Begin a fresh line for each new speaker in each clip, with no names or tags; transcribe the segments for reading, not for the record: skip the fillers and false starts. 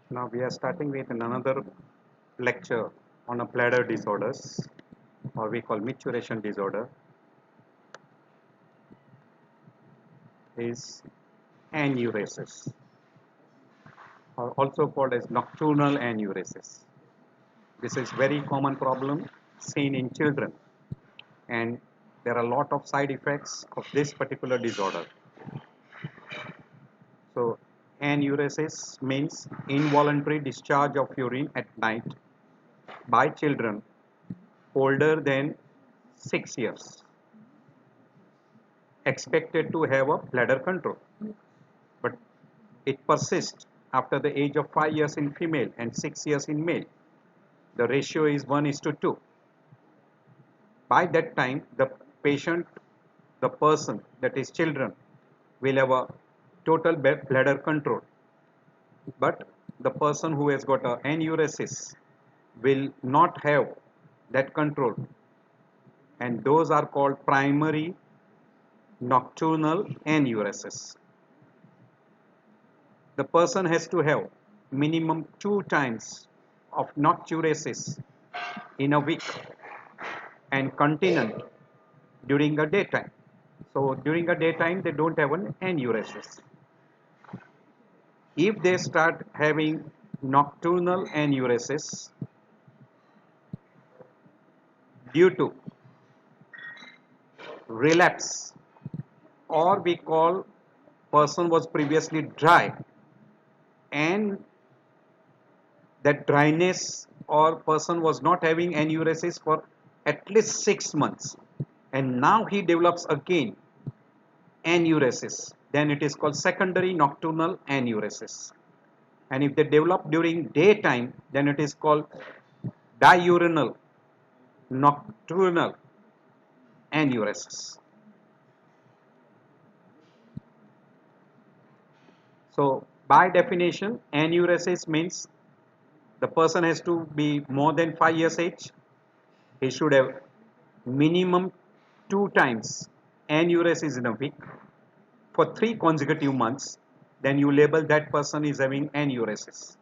Now we are starting with another lecture on a bladder disorders, or we call maturation disorder, is enuresis, or also called as nocturnal enuresis. This is very common problem seen in children, and there are a lot of side effects of this particular disorder. So enuresis means involuntary discharge of urine at night by children older than 6 years, expected to have a bladder control, but it persists after the age of 5 years in female and 6 years in male. The ratio is 1:2. By that time, the patient, the person, that is children, will have a total bladder control, but the person who has got a enuresis will not have that control, and those are called primary nocturnal enuresis. The person has to have minimum 2 times of nocturesis in a week and continent during the daytime. So during the daytime they don't have an enuresis. If they start having nocturnal enuresis due to relapse, or we call person was previously dry and that dryness, or person was not having enuresis for at least 6 months and now he develops again enuresis, then it is called secondary nocturnal enuresis. And if they develop during daytime, then it is called diurnal nocturnal enuresis. So by definition, enuresis means the person has to be more than 5 years age. He should have minimum 2 times enuresis in a week for 3 consecutive months. Then you label that person is having enuresis.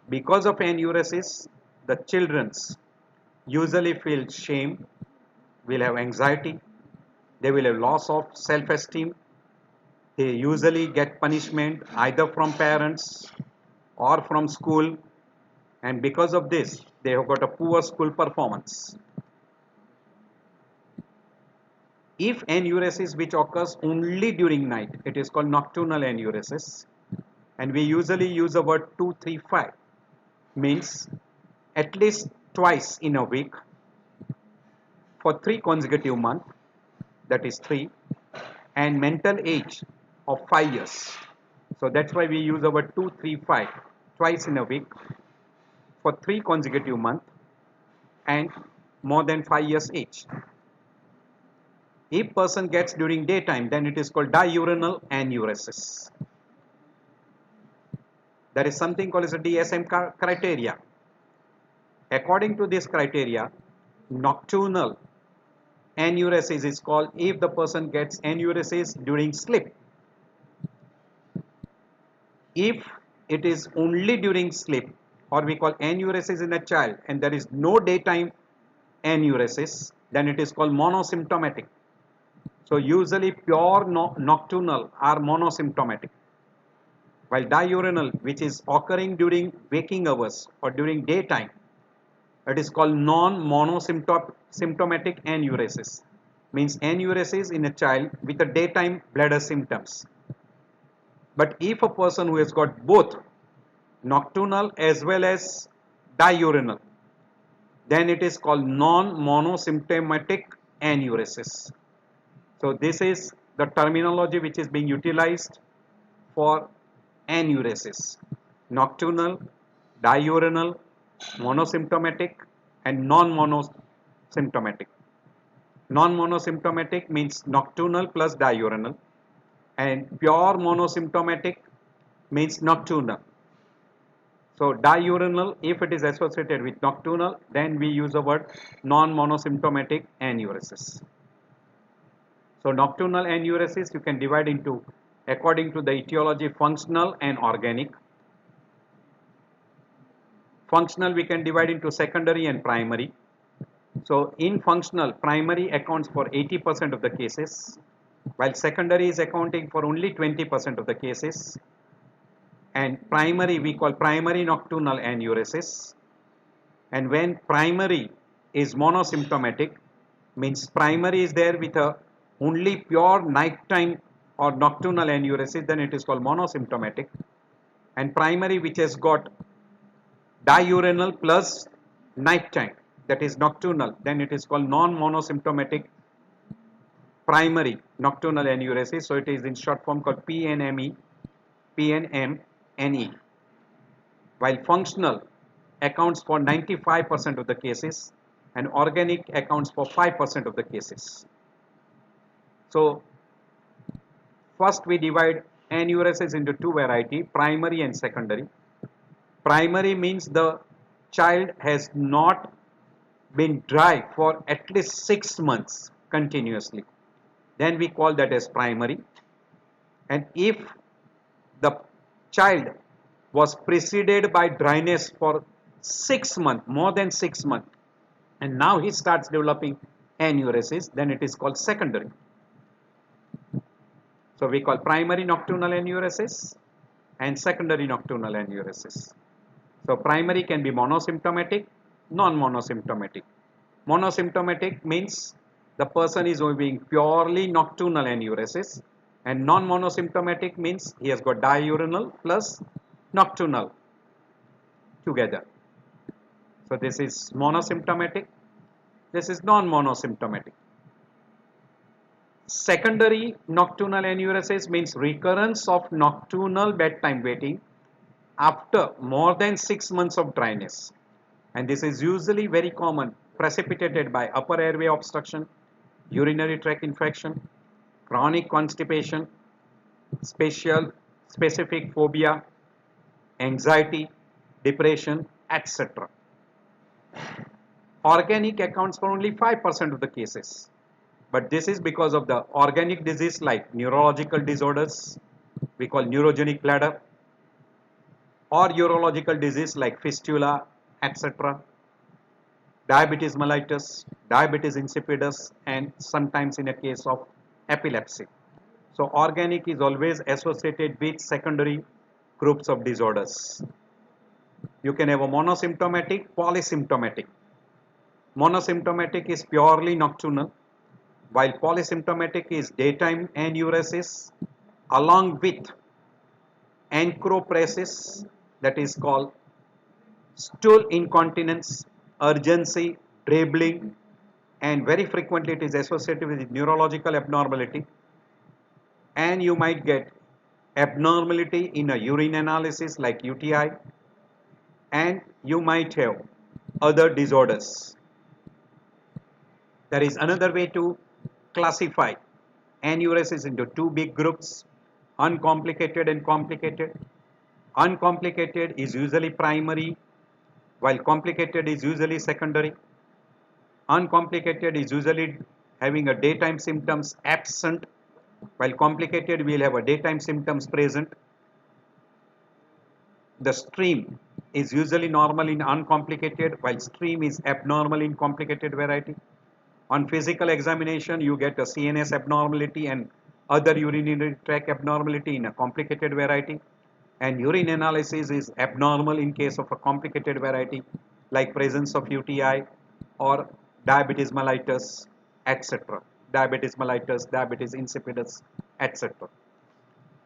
Because of enuresis, the children usually feel shame, will have anxiety, they will have loss of self-esteem. They usually get punishment either from parents or from school, and because of this they have got a poor school performance. If enuresis which occurs only during night, it is called nocturnal enuresis, and we usually use the word 235, means at least twice in a week for 3 consecutive months, that is 3, and mental age of 5 years. So that's why we use the word 235, twice in a week for 3 consecutive months and more than 5 years age. If person gets during daytime, then it is called diurnal enuresis. There is something called as a DSM criteria. According to this criteria, nocturnal enuresis is called if the person gets enuresis during sleep. If it is only during sleep, or we call enuresis in a child, and there is no daytime enuresis, then it is called monosymptomatic. So usually pure nocturnal are monosymptomatic, while diurnal, which is occurring during waking hours or during daytime, it is called non-monosymptomatic enuresis. Means enuresis in a child with a daytime bladder symptoms. But if a person who has got both nocturnal as well as diurnal, then it is called non-monosymptomatic enuresis. So this is the terminology which is being utilized for enuresis: nocturnal, diurnal, monosymptomatic, and non-monosymptomatic. Non-monosymptomatic means nocturnal plus diurnal, and pure monosymptomatic means nocturnal. So diurnal, if it is associated with nocturnal, then we use the word non-monosymptomatic enuresis. So nocturnal enuresis you can divide into, according to the etiology, functional and organic. Functional we can divide into secondary and primary. So in functional, primary accounts for 80% of the cases, while secondary is accounting for only 20% of the cases. And primary we call primary nocturnal enuresis. And when primary is monosymptomatic, means primary is there with a only pure nighttime or nocturnal enuresis, then it is called monosymptomatic. And primary which has got diurnal plus nighttime, that is nocturnal, then it is called non-monosymptomatic primary nocturnal enuresis. So it is in short form called PNME, PNMNE. While functional accounts for 95% of the cases and organic accounts for 5% of the cases. So first we divide enuresis into two varieties, primary and secondary. Primary means the child has not been dry for at least 6 months continuously. Then we call that as primary. And if the child was preceded by dryness for 6 months, more than 6 months, and now he starts developing enuresis, then it is called secondary. So we call primary nocturnal enuresis and secondary nocturnal enuresis. So primary can be monosymptomatic, non-monosymptomatic. Monosymptomatic means the person is having purely nocturnal enuresis, and non-monosymptomatic means he has got diurnal plus nocturnal together. So this is monosymptomatic, this is non-monosymptomatic. Secondary nocturnal enuresis means recurrence of nocturnal bedtime wetting after more than 6 months of dryness, and this is usually very common, precipitated by upper airway obstruction, urinary tract infection, chronic constipation, specific phobia, anxiety, depression, etc. Organic accounts for only 5% of the cases, but this is because of the organic disease like neurological disorders, we call neurogenic bladder, or urological disease like fistula, etc., diabetes mellitus, diabetes insipidus, and sometimes in a case of epilepsy. So organic is always associated with secondary groups of disorders. You can have a monosymptomatic, polysymptomatic. Monosymptomatic is purely nocturnal, while polysymptomatic is daytime enuresis along with enchropresis, that is called stool incontinence, urgency, dribbling, and very frequently it is associated with neurological abnormality. And you might get abnormality in a urine analysis like UTI, and you might have other disorders. There is another way to classify enuresis into two big groups, uncomplicated and complicated. Uncomplicated is usually primary, while complicated is usually secondary. Uncomplicated is usually having a daytime symptoms absent, while complicated will have a daytime symptoms present. The stream is usually normal in uncomplicated, while stream is abnormal in complicated variety. On physical examination, you get a CNS abnormality and other urinary tract abnormality in a complicated variety. And urine analysis is abnormal in case of a complicated variety like presence of UTI or diabetes mellitus, etc. Diabetes mellitus, diabetes insipidus, etc.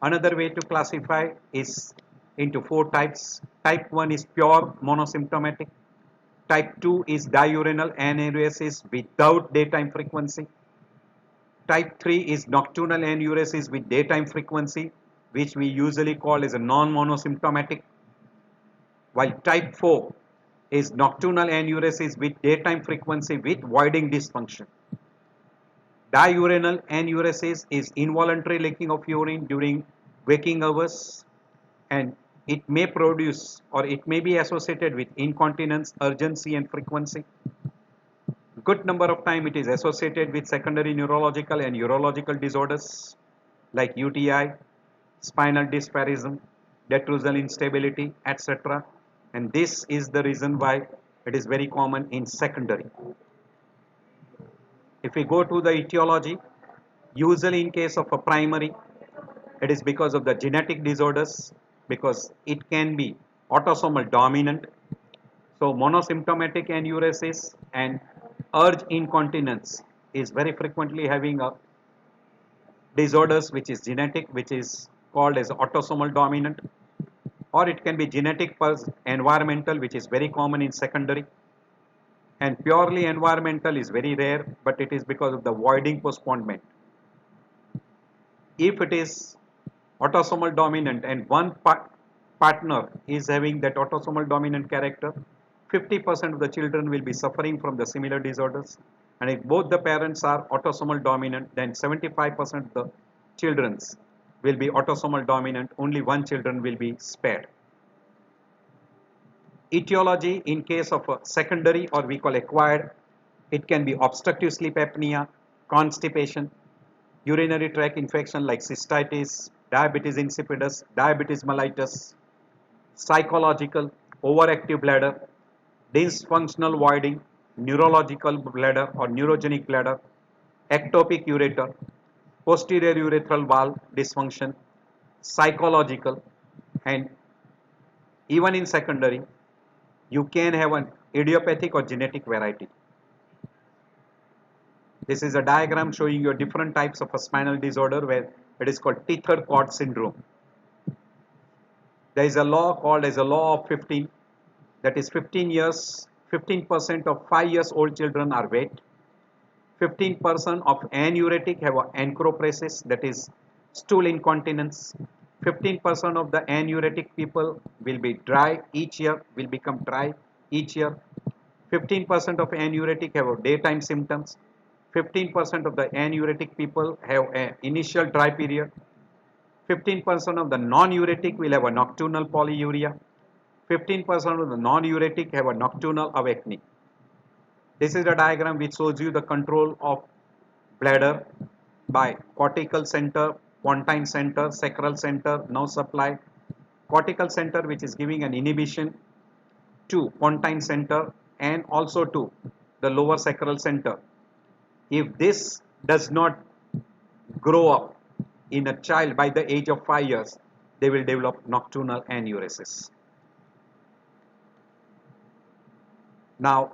Another way to classify is into 4 types. Type 1 is pure monosymptomatic. Type 2 is diurnal enuresis without daytime frequency. Type 3 is nocturnal enuresis with daytime frequency, which we usually call as a non-monosymptomatic. While type 4 is nocturnal enuresis with daytime frequency with voiding dysfunction. Diurnal enuresis is involuntary leaking of urine during waking hours, and it may produce or it may be associated with incontinence, urgency, and frequency. Good number of time it is associated with secondary neurological and urological disorders like UTI, spinal dyspareunism, detrusal instability, etc. and this is the reason why it is very common in secondary. If we go to the etiology, usually in case of a primary, it is because of the genetic disorders, because it can be autosomal dominant. So monosymptomatic enuresis and urge incontinence is very frequently having a disorders which is genetic, which is called as autosomal dominant, or it can be genetic plus environmental, which is very common in secondary, and purely environmental is very rare, but it is because of the voiding postponement. If it is autosomal dominant and one partner is having that autosomal dominant character, 50% of the children will be suffering from the similar disorders. And if both the parents are autosomal dominant, then 75% of the children will be autosomal dominant, only one children will be spared. Etiology in case of a secondary or we call acquired, it can be obstructive sleep apnea, constipation, urinary tract infection like cystitis, diabetes insipidus, diabetes mellitus, psychological, overactive bladder, dysfunctional voiding, neurological bladder or neurogenic bladder, ectopic ureter, posterior urethral valve dysfunction, psychological, and even in secondary, you can have an idiopathic or genetic variety. This is a diagram showing you different types of a spinal disorder where it is called tethered cord syndrome. There is a law called as a law of 15, that is 15 years, 15% of 5 years old children are wet, 15% of anuretic have anchoropresis, that is stool incontinence, 15% of the anuretic people will be dry each year, will become dry each year, 15% of anuretic have daytime symptoms, 15% of the anuretic people have an initial dry period, 15% of the non-uretic will have a nocturnal polyuria, 15% of the non-uretic have a nocturnal awakening. This is a diagram which shows you the control of bladder by cortical center, pontine center, sacral center, nerve supply. Cortical center which is giving an inhibition to pontine center and also to the lower sacral center. If this does not grow up in a child by the age of 5 years, they will develop nocturnal enuresis. Now,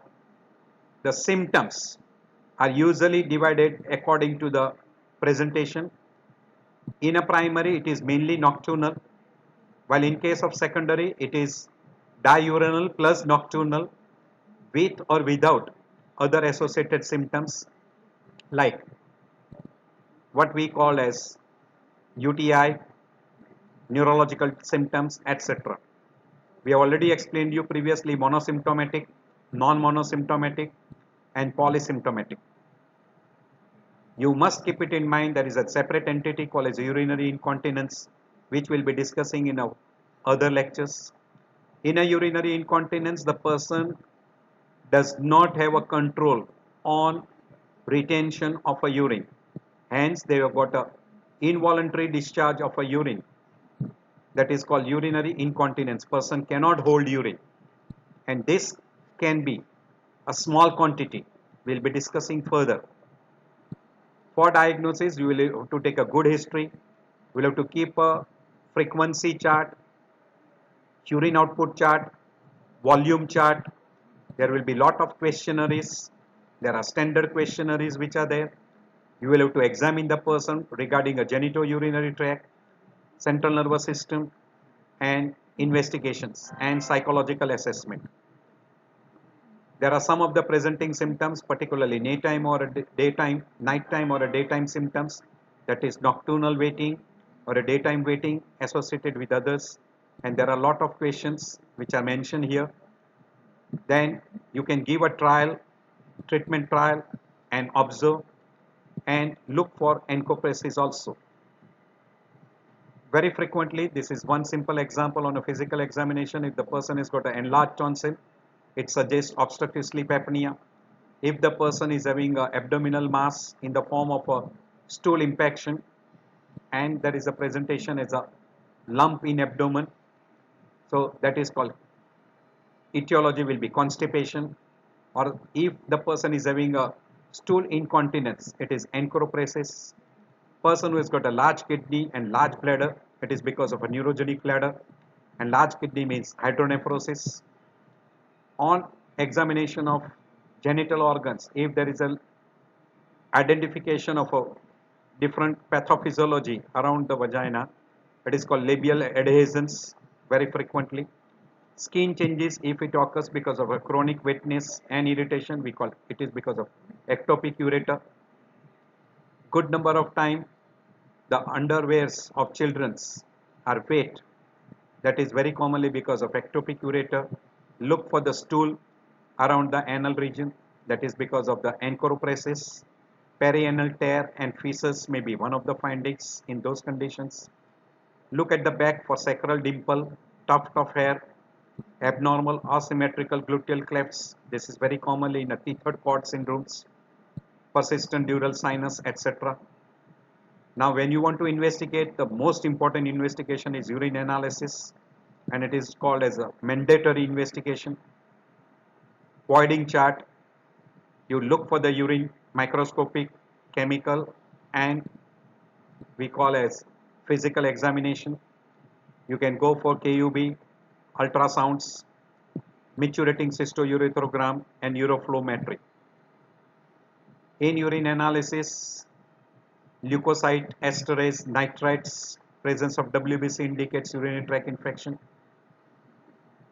the symptoms are usually divided according to the presentation. In a primary, it is mainly nocturnal, while in case of secondary, it is diurnal plus nocturnal with or without other associated symptoms like what we call as UTI, neurological symptoms, etc. We have already explained you previously monosymptomatic, non-monosymptomatic, and polysymptomatic. You must keep it in mind there is a separate entity called as urinary incontinence, which we'll be discussing in our other lectures. In a urinary incontinence, the person does not have a control on retention of a urine. Hence, they have got a involuntary discharge of a urine. That is called urinary incontinence. Person cannot hold urine. And this can be a small quantity. We'll be discussing further. For diagnosis, you will have to take a good history. You will have to keep a frequency chart, urine output chart, volume chart. There will be lot of questionnaires. There are standard questionnaires which are there. You will have to examine the person regarding a genitourinary tract, central nervous system, and investigations and psychological assessment. There are some of the presenting symptoms, particularly nighttime or a daytime symptoms, that is nocturnal waiting or a daytime waiting associated with others. And there are a lot of questions which are mentioned here. Then you can give a trial, treatment trial, and observe and look for encopresis also. Very frequently, this is one simple example on a physical examination. If the person has got an enlarged tonsil, it suggests obstructive sleep apnea. If the person is having an abdominal mass in the form of a stool impaction and there is a presentation as a lump in abdomen, so that is called etiology will be constipation, or if the person is having a stool incontinence, it is enteropresis. Person who has got a large kidney and large bladder, it is because of a neurogenic bladder, and large kidney means hydronephrosis. On examination of genital organs, if there is a identification of a different pathophysiology around the vagina, it is called labial adhesions very frequently. Skin changes if it occurs because of a chronic wetness and irritation, we call it is because of ectopic ureter. Good number of time the underwears of children's are wet, that is very commonly because of ectopic ureter. Look for the stool around the anal region, that is because of the enteropresis. Perianal tear and fissures may be one of the findings in those conditions. Look at the back for sacral dimple, tuft of hair, abnormal asymmetrical gluteal clefts. This is very commonly in a T-third cord syndromes, persistent dural sinus, etc. Now, when you want to investigate, the most important investigation is urine analysis, and it is called as a mandatory investigation. Voiding chart, you look for the urine, microscopic, chemical, and we call as physical examination. You can go for KUB, ultrasounds, micturating cystourethrogram, and uroflowmetry. In urine analysis, leukocyte esterase nitrites, presence of WBC indicates urinary tract infection.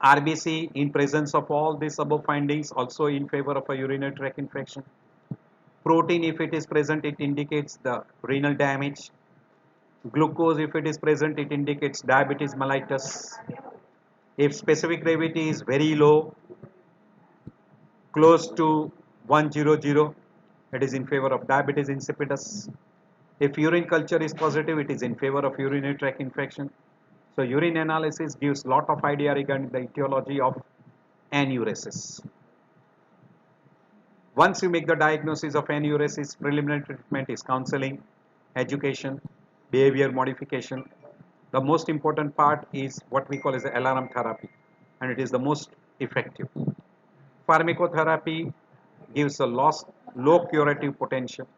RBC in presence of all these above findings also in favor of a urinary tract infection. Protein, if it is present, it indicates the renal damage. Glucose, if it is present, it indicates diabetes mellitus. If specific gravity is very low, close to 100, it is in favor of diabetes insipidus. If urine culture is positive, it is in favor of urinary tract infection. So urine analysis gives lot of idea regarding the etiology of enuresis. Once you make the diagnosis of enuresis, preliminary treatment is counseling, education, behavior modification. The most important part is what we call as the alarm therapy, and it is the most effective. Pharmacotherapy gives a low curative potential,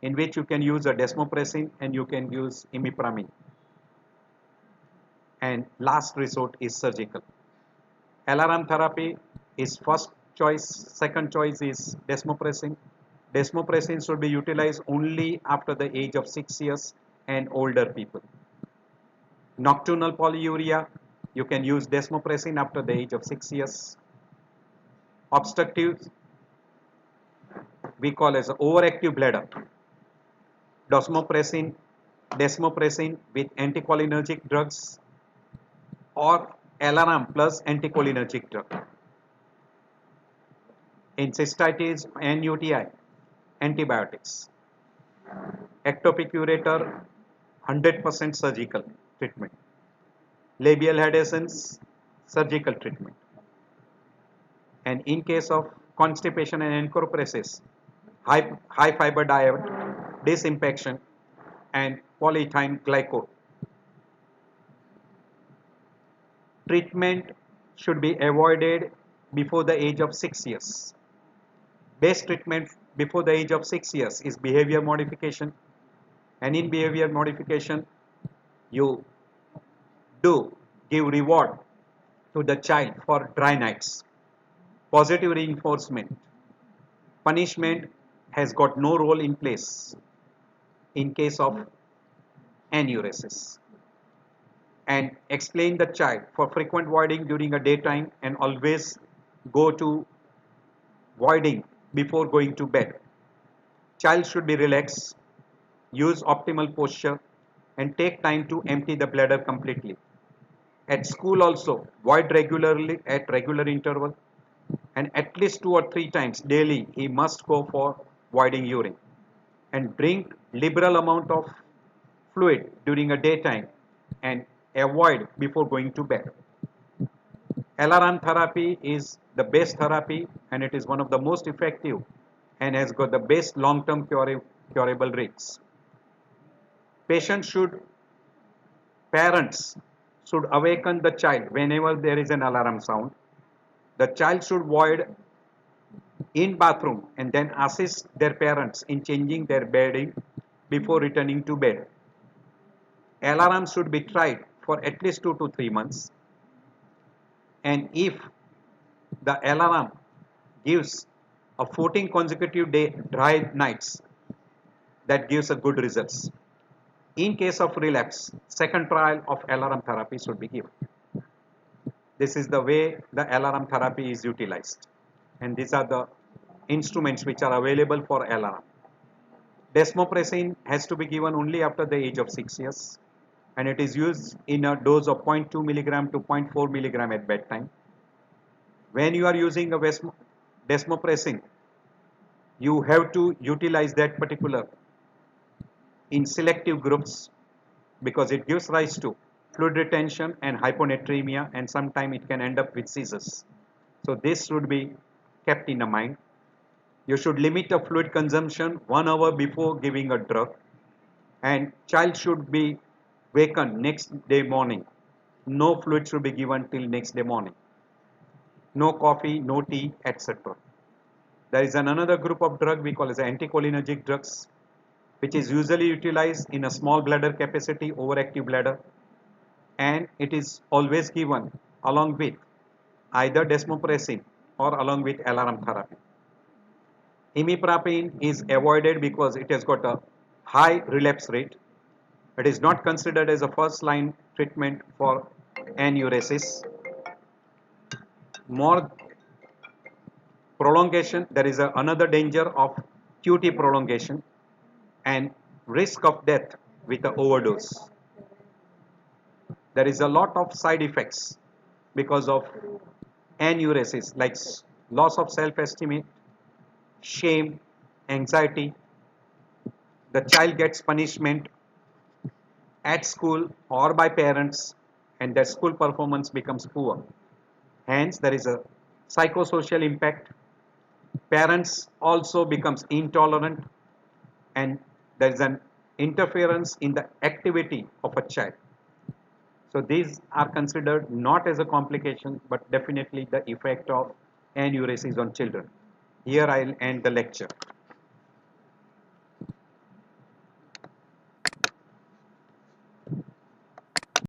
in which you can use a desmopressin and you can use imipramine. And last resort is surgical. Alarm therapy is first choice, second choice is desmopressin. Desmopressin should be utilized only after the age of 6 years and older people. Nocturnal polyuria, you can use desmopressin after the age of 6 years. Obstructive, we call as overactive bladder. Desmopressin with anticholinergic drugs or alarm plus anticholinergic drug. In cystitis and UTI, antibiotics. Ectopic ureter, 100% surgical treatment. Labial adhesions, surgical treatment. And in case of constipation and enteropresis, high fiber diet, disimpaction, and polyethylene glycol. Treatment should be avoided before the age of 6 years. Best treatment before the age of 6 years is behavior modification, and in behavior modification you do give reward to the child for dry nights. Positive reinforcement. Punishment has got no role in place in case of enuresis. And explain the child for frequent voiding during a daytime and always go to voiding before going to bed. Child should be relaxed, use optimal posture, and take time to empty the bladder completely. At school also, void regularly at regular interval, and at least 2 or 3 times daily he must go for voiding urine, and drink liberal amount of fluid during a daytime and avoid before going to bed. Alarm therapy is the best therapy, and it is one of the most effective and has got the best long-term curable rates. Parents should awaken the child whenever there is an alarm sound. The child should void in bathroom and then assist their parents in changing their bedding before returning to bed. Alarm should be tried for at least 2 to 3 months, and if the alarm gives a 14 consecutive day dry nights, that gives a good results. In case of relapse, second trial of alarm therapy should be given. This is the way the alarm therapy is utilized, and these are the instruments which are available for alarm. Desmopressin has to be given only after the age of 6 years, and it is used in a dose of 0.2 milligram to 0.4 milligram at bedtime. When you are using a desmopressin, you have to utilize that particular in selective groups because it gives rise to fluid retention and hyponatremia, and sometimes it can end up with seizures. So this should be kept in mind. You should limit the fluid consumption 1 hour before giving a drug, and child should be wakened next day morning. No fluid should be given till next day morning. No coffee, no tea, etc. There is another group of drug we call as anticholinergic drugs, which is usually utilized in a small bladder capacity, overactive bladder, and it is always given along with either desmopressin or along with alarm therapy. Imipramine is avoided because it has got a high relapse rate. It is not considered as a first line treatment for enuresis. More prolongation, there is another danger of QT prolongation and risk of death with the overdose. There is a lot of side effects because of enuresis, like loss of self-esteem, shame, anxiety. The child gets punishment at school or by parents, and their school performance becomes poor. Hence, there is a psychosocial impact. Parents also becomes intolerant, and there is an interference in the activity of a child. So these are considered not as a complication, but definitely the effect of enuresis on children. Here I'll end the lecture.